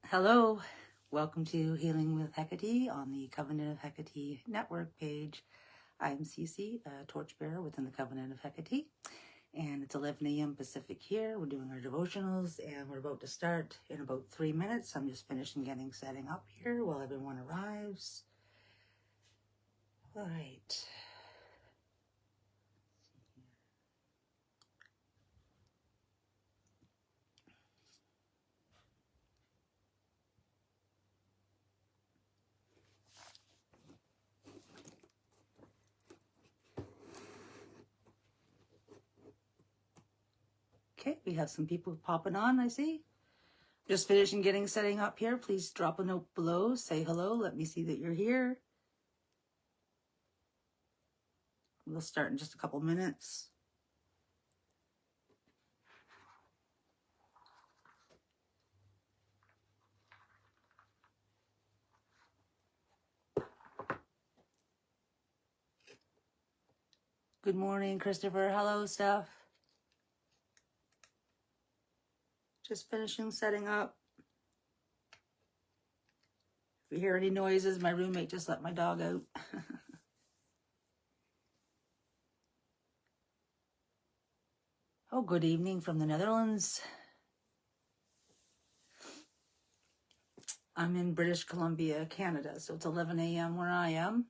Hello, welcome to Healing with Hecate on the Covenant of Hecate network page. I'm Cece, a torchbearer within the Covenant of Hecate, and it's 11 a.m. Pacific here. We're doing our devotionals, and we're about to start in about 3 minutes. I'm just finishing setting up here while everyone arrives. All right. Okay, we have some people popping on, I see. Just finishing setting up here. Please drop a note below. Say hello. Let me see that you're here. We'll start in just a couple minutes. Good morning, Christopher. Hello, Steph. Just finishing setting up. If you hear any noises, my roommate just let my dog out. Oh, good evening from the Netherlands. I'm in British Columbia, Canada, so it's 11 a.m. where I am.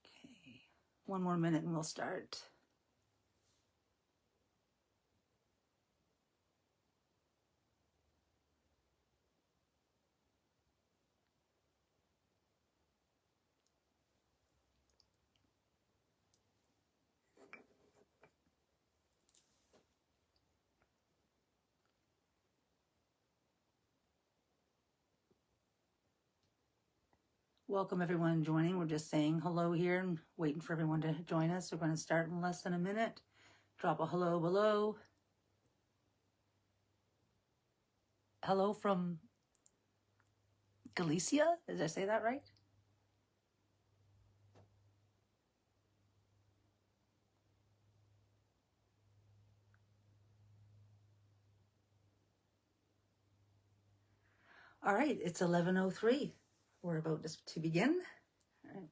Okay, one more minute and we'll start. Welcome everyone joining. We're just saying hello here and waiting for everyone to join us. We're going to start in less than a minute. Drop a hello below. Hello from Galicia. Did I say that right? All right, it's 11:03. We're about to begin. All right.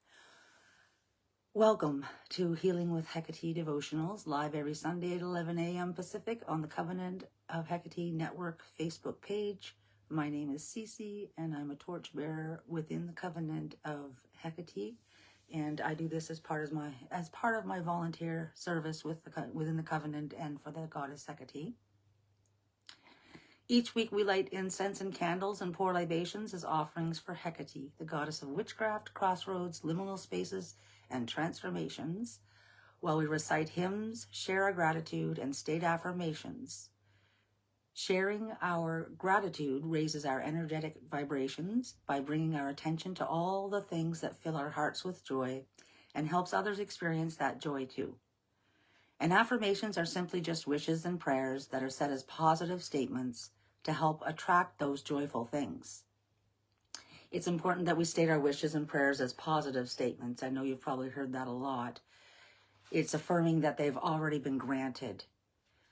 Welcome to Healing with Hecate Devotionals, live every Sunday at 11 a.m. Pacific on the Covenant of Hecate Network Facebook page. My name is Cece, and I'm a torchbearer within the Covenant of Hecate, and I do this as part of my volunteer service within the Covenant and for the Goddess Hekate. Each week we light incense and candles and pour libations as offerings for Hecate, the goddess of witchcraft, crossroads, liminal spaces, and transformations, while we recite hymns, share our gratitude, and state affirmations. Sharing our gratitude raises our energetic vibrations by bringing our attention to all the things that fill our hearts with joy and helps others experience that joy too. And affirmations are simply just wishes and prayers that are said as positive statements to help attract those joyful things. It's important that we state our wishes and prayers as positive statements. I know you've probably heard that a lot. It's affirming that they've already been granted.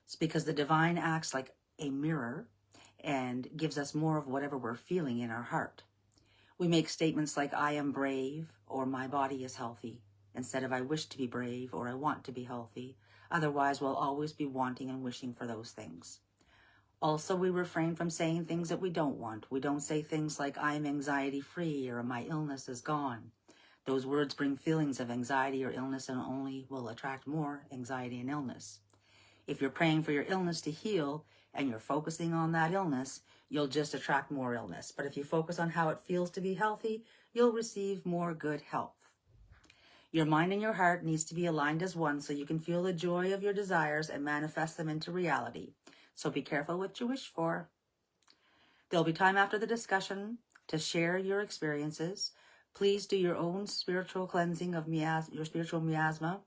It's because the divine acts like a mirror and gives us more of whatever we're feeling in our heart. We make statements like, I am brave, or my body is healthy, instead of I wish to be brave, or I want to be healthy. Otherwise, we'll always be wanting and wishing for those things. Also, we refrain from saying things that we don't want. We don't say things like, I am anxiety-free, or my illness is gone. Those words bring feelings of anxiety or illness and only will attract more anxiety and illness. If you're praying for your illness to heal and you're focusing on that illness, you'll just attract more illness. But if you focus on how it feels to be healthy, you'll receive more good health. Your mind and your heart needs to be aligned as one so you can feel the joy of your desires and manifest them into reality. So be careful what you wish for. There'll be time after the discussion to share your experiences. Please do your own spiritual cleansing of your spiritual miasma,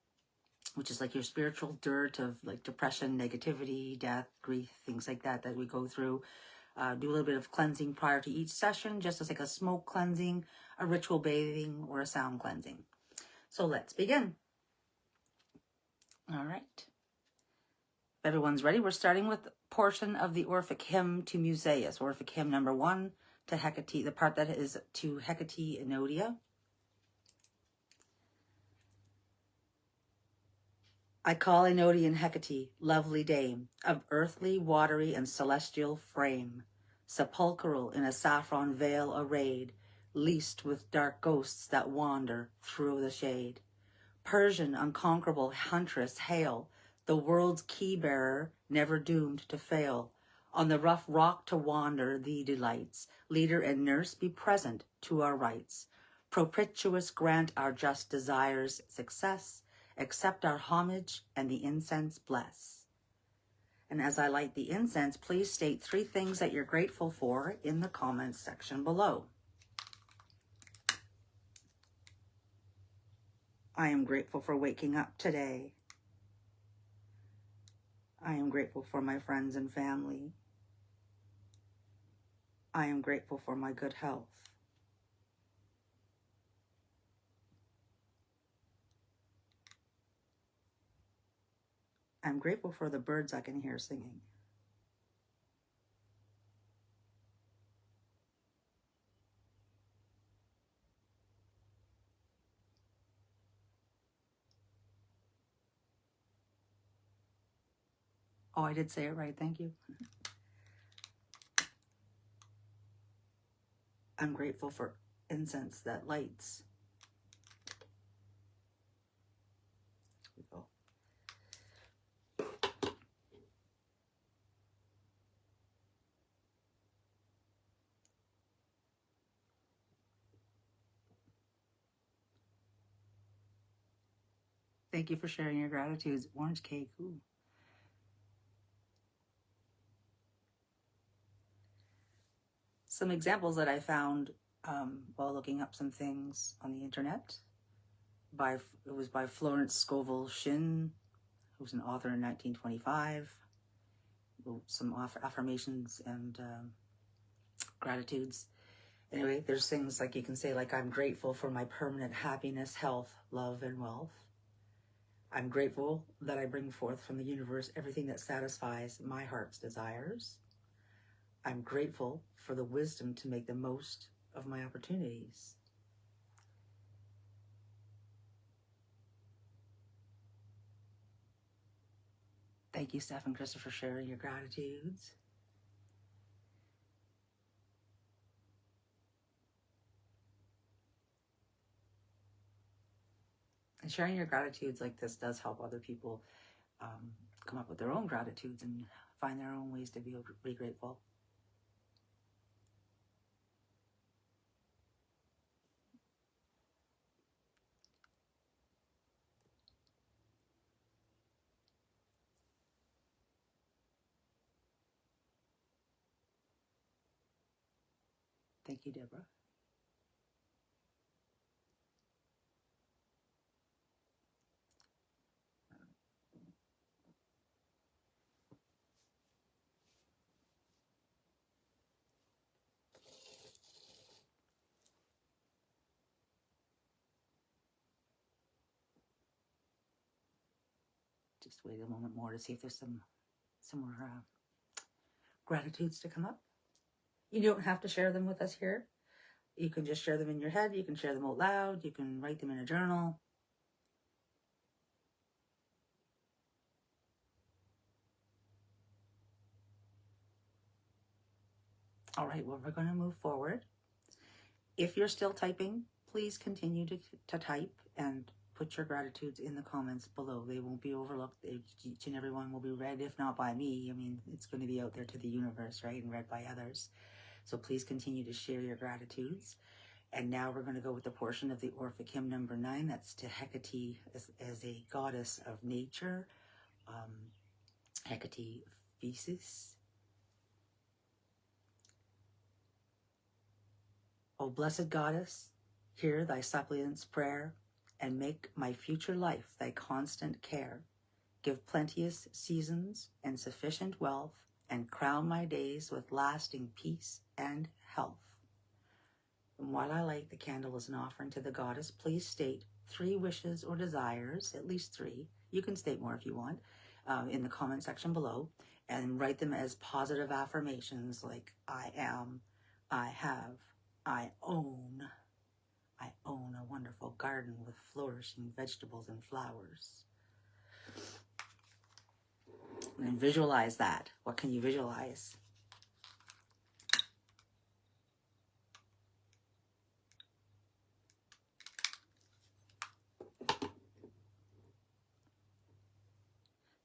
which is like your spiritual dirt of like depression, negativity, death, grief, things like that we go through. Do a little bit of cleansing prior to each session, just as like a smoke cleansing, a ritual bathing, or a sound cleansing. So let's begin. All right. If everyone's ready, we're starting with the portion of the Orphic hymn to Musaeus, Orphic hymn number 1 to Hecate, the part that is to Hecate Enodia. I call Enodian Hecate, lovely dame, of earthly, watery, and celestial frame, sepulchral in a saffron veil arrayed, leased with dark ghosts that wander through the shade. Persian, unconquerable huntress, hail, the world's key-bearer, never doomed to fail. On the rough rock to wander thee delights, leader and nurse, be present to our rites. Propitious grant our just desires success, accept our homage and the incense bless. And as I light the incense, please state 3 things that you're grateful for in the comments section below. I am grateful for waking up today. I am grateful for my friends and family. I am grateful for my good health. I'm grateful for the birds I can hear singing. Oh, I did say it right. Thank you. I'm grateful for incense that lights. Here we go. Thank you for sharing your gratitudes. Orange cake. Ooh. Some examples that I found while looking up some things on the internet. It was by Florence Scovel Shinn, who was an author in 1925. Wrote some affirmations and gratitudes. Anyway, there's things like you can say, like, I'm grateful for my permanent happiness, health, love, and wealth. I'm grateful that I bring forth from the universe everything that satisfies my heart's desires. I'm grateful for the wisdom to make the most of my opportunities. Thank you, Steph and Christopher, for sharing your gratitudes. And sharing your gratitudes like this does help other people come up with their own gratitudes and find their own ways to be grateful. Thank you, Deborah. Just wait a moment more to see if there's some more gratitudes to come up. You don't have to share them with us here. You can just share them in your head. You can share them out loud. You can write them in a journal. All right, well, we're going to move forward. If you're still typing, please continue to type and put your gratitudes in the comments below. They won't be overlooked. Each and every one will be read, if not by me. I mean, it's going to be out there to the universe, right, and read by others. So please continue to share your gratitudes. And now we're going to go with the portion of the Orphic hymn number 9. That's to Hecate as a goddess of nature. Hecate Thesis. O blessed goddess, hear thy suppliant's prayer, and make my future life thy constant care. Give plenteous seasons and sufficient wealth, and crown my days with lasting peace and health. And while I light the candle as an offering to the goddess, please state 3 wishes or desires, at least 3. You can state more if you want, in the comment section below, and write them as positive affirmations like I am, I have, I own a wonderful garden with flourishing vegetables and flowers. And visualize that. What can you visualize?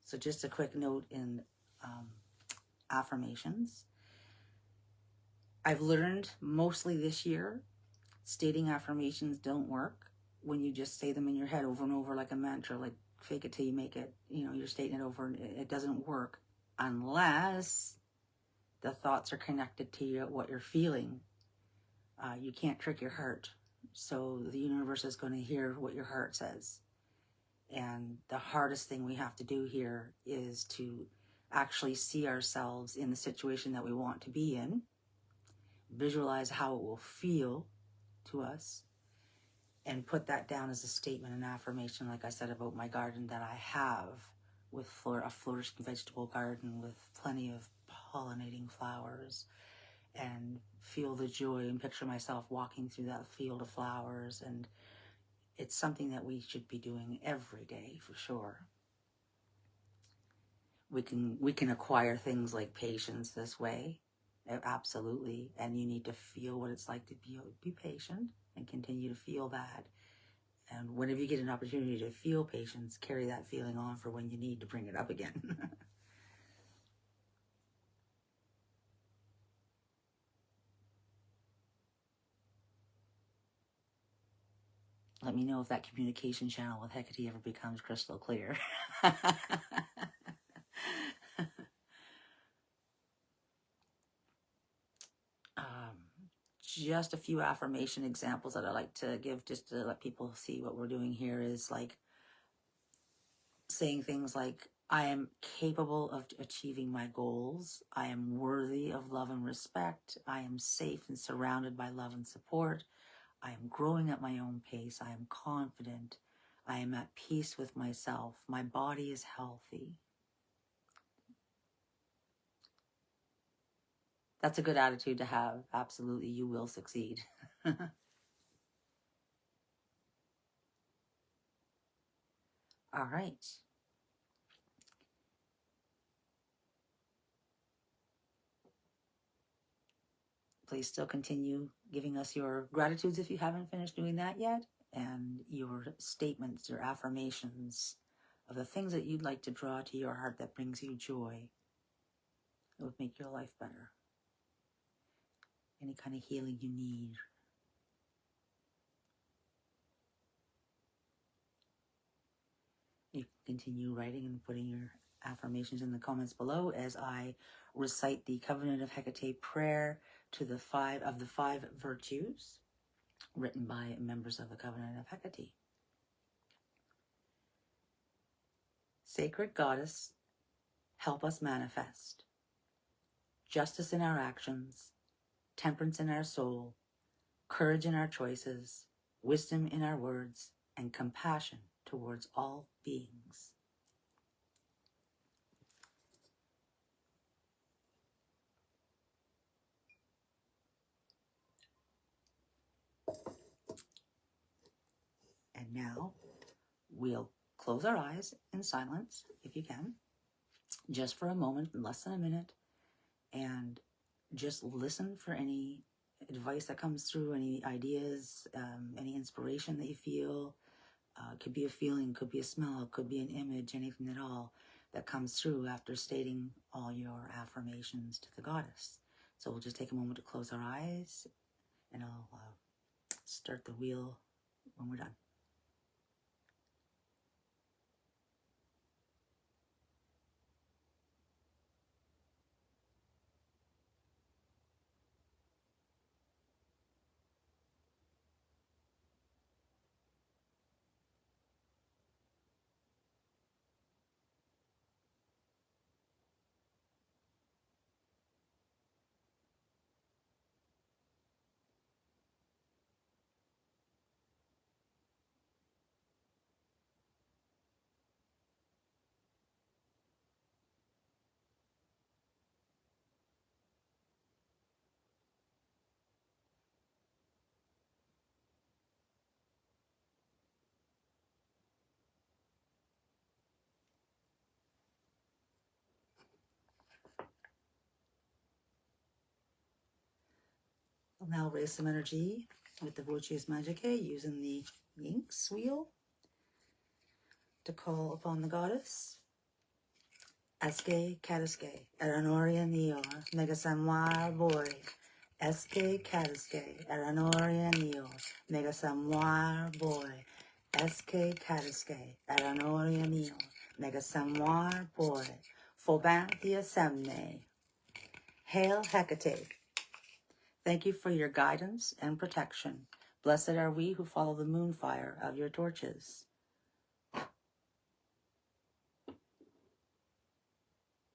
So just a quick note in affirmations. I've learned mostly this year, stating affirmations don't work when you just say them in your head over and over like a mantra, like fake it till you make it. You're stating it over and it doesn't work unless the thoughts are connected to what you're feeling. You can't trick your heart. So the universe is going to hear what your heart says. And the hardest thing we have to do here is to actually see ourselves in the situation that we want to be in, visualize how it will feel to us, and put that down as a statement, an affirmation, like I said about my garden that I have, with a flourishing vegetable garden with plenty of pollinating flowers, and feel the joy and picture myself walking through that field of flowers. And it's something that we should be doing every day for sure. We can acquire things like patience this way, absolutely. And you need to feel what it's like to be patient and continue to feel that. And whenever you get an opportunity to feel patience, carry that feeling on for when you need to bring it up again. Let me know if that communication channel with Hecate ever becomes crystal clear. Just a few affirmation examples that I like to give just to let people see what we're doing here is like saying things like, I am capable of achieving my goals. I am worthy of love and respect. I am safe and surrounded by love and support. I am growing at my own pace. I am confident. I am at peace with myself. My body is healthy. That's a good attitude to have. Absolutely, you will succeed. All right. Please still continue giving us your gratitudes if you haven't finished doing that yet, and your statements, your affirmations of the things that you'd like to draw to your heart that brings you joy, that would make your life better. Any kind of healing you need. You can continue writing and putting your affirmations in the comments below as I recite the Covenant of Hecate prayer to the five virtues written by members of the Covenant of Hecate. Sacred Goddess, help us manifest justice in our actions, temperance in our soul, courage in our choices, wisdom in our words, and compassion towards all beings. And now we'll close our eyes in silence, if you can, just for a moment, less than a minute, and just listen for any advice that comes through, any ideas, any inspiration that you feel. It could be a feeling, could be a smell, could be an image, anything at all that comes through after stating all your affirmations to the goddess. So we'll just take a moment to close our eyes, and I'll start the wheel when we're done. We'll now raise some energy with the Voces Magicae using the Inks wheel to call upon the goddess. Eske Katiske, Eranoria Neo, Mega Samuai Boy. Eske Katiske, Eranoria Neo, Mega Samuai Boy. Eske Katiske, Eranoria Neo, Mega Samuai Boy. Fobanthia Semne. Hail Hecate. Thank you for your guidance and protection. Blessed are we who follow the moon fire of your torches.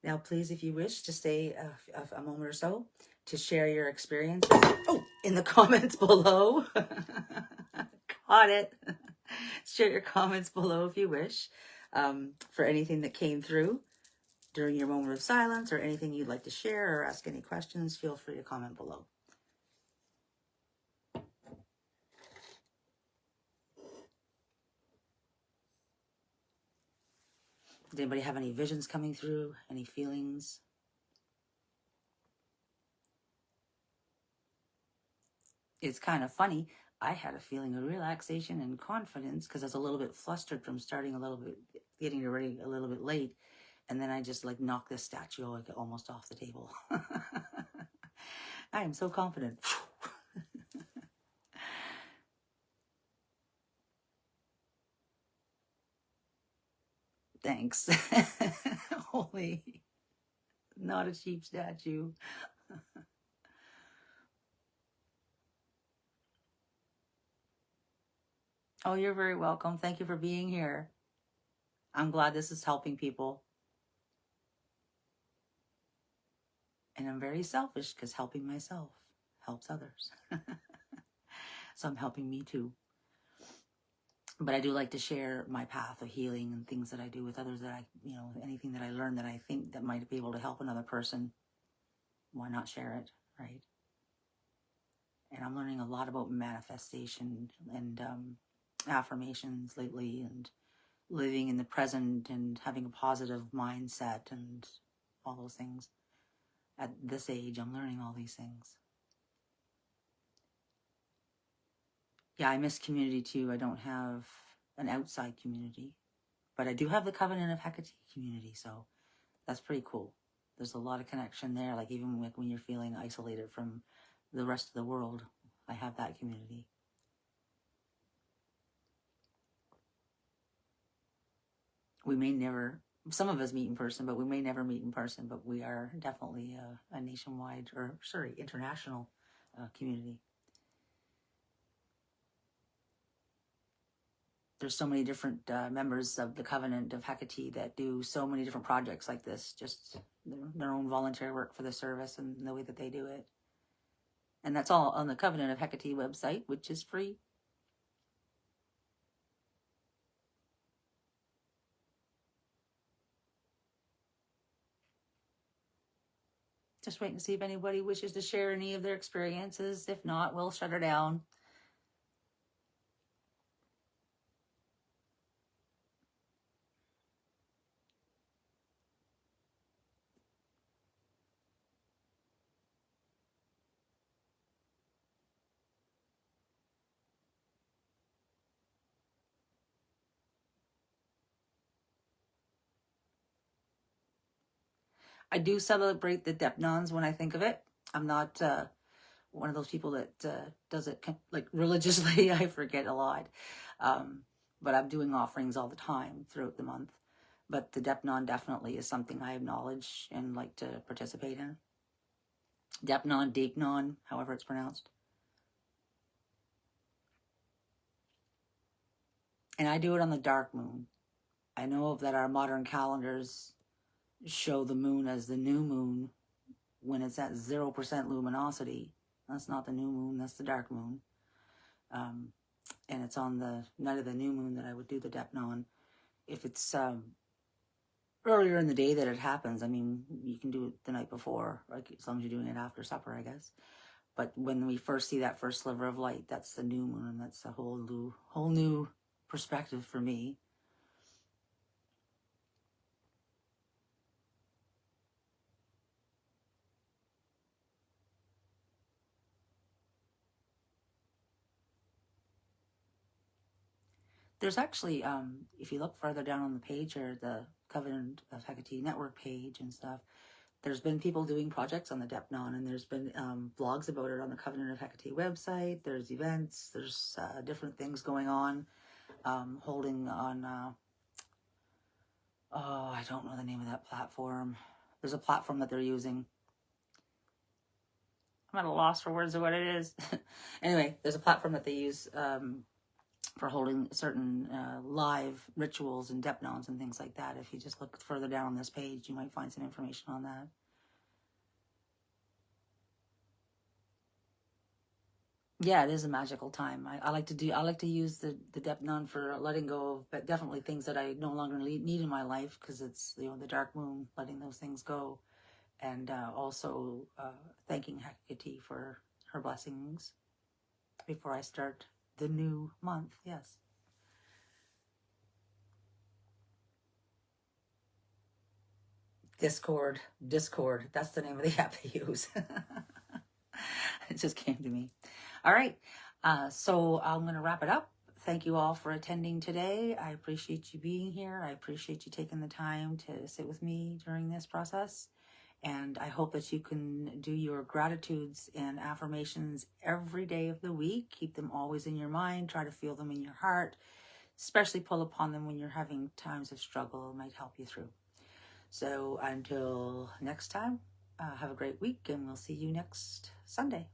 Now, please, if you wish to stay a moment or so to share your experiences in the comments below. Got it. Share your comments below if you wish for anything that came through during your moment of silence or anything you'd like to share or ask any questions. Feel free to comment below. Does anybody have any visions coming through? Any feelings? It's kind of funny. I had a feeling of relaxation and confidence because I was a little bit flustered from starting a little bit, getting ready a little bit late. And then I just like knocked this statue like almost off the table. I am so confident. Thanks. Holy, not a cheap statue. Oh, you're very welcome. Thank you for being here. I'm glad this is helping people. And I'm very selfish because helping myself helps others. So I'm helping me too. But I do like to share my path of healing and things that I do with others that anything that I learn that I think that might be able to help another person. Why not share it, right? And I'm learning a lot about manifestation and affirmations lately and living in the present and having a positive mindset and all those things. At this age, I'm learning all these things. Yeah, I miss community too. I don't have an outside community, but I do have the Covenant of Hecate community, so that's pretty cool. There's a lot of connection there, like even when you're feeling isolated from the rest of the world, I have that community. We may never, some of us meet in person, but we may never meet in person, but we are definitely a nationwide, international community. There's so many different members of the Covenant of Hecate that do so many different projects like this, just their own voluntary work for the service and the way that they do it. And that's all on the Covenant of Hecate website, which is free. Just waiting to see if anybody wishes to share any of their experiences. If not, we'll shut her down. I do celebrate the Devotionals when I think of it. I'm not one of those people that does it like religiously. I forget a lot. But I'm doing offerings all the time throughout the month. But the Devotional definitely is something I acknowledge and like to participate in. Devonon, however it's pronounced. And I do it on the dark moon. I know that our modern calendars show the moon as the new moon when it's at 0% luminosity. That's not the new moon, that's the dark moon. And it's on the night of the new moon that I would do the Devonon. If it's earlier in the day that it happens, I mean, you can do it the night before, like as long as you're doing it after supper, I guess. But when we first see that first sliver of light, that's the new moon, and that's a whole new perspective for me. There's actually, if you look further down on the page, or the Covenant of Hecate network page and stuff, there's been people doing projects on the Depnon, and there's been blogs about it on the Covenant of Hecate website. There's events, there's different things going on, holding on, I don't know the name of that platform. There's a platform that they're using. I'm at a loss for words of what it is. Anyway, there's a platform that they use for holding certain live rituals and Depnons and things like that. If you just look further down on this page, you might find some information on that. Yeah, it is a magical time. I like to use the Depnon for letting go of, but definitely things that I no longer need in my life, because it's, you know, the dark moon, letting those things go, and also thanking Hecate for her blessings before I start the new month. Yes. Discord. That's the name of the app they use. It just came to me. All right. So I'm going to wrap it up. Thank you all for attending today. I appreciate you being here. I appreciate you taking the time to sit with me during this process. And I hope that you can do your gratitudes and affirmations every day of the week. Keep them always in your mind. Try to feel them in your heart. Especially pull upon them when you're having times of struggle. It might help you through. So until next time, have a great week, and we'll see you next Sunday.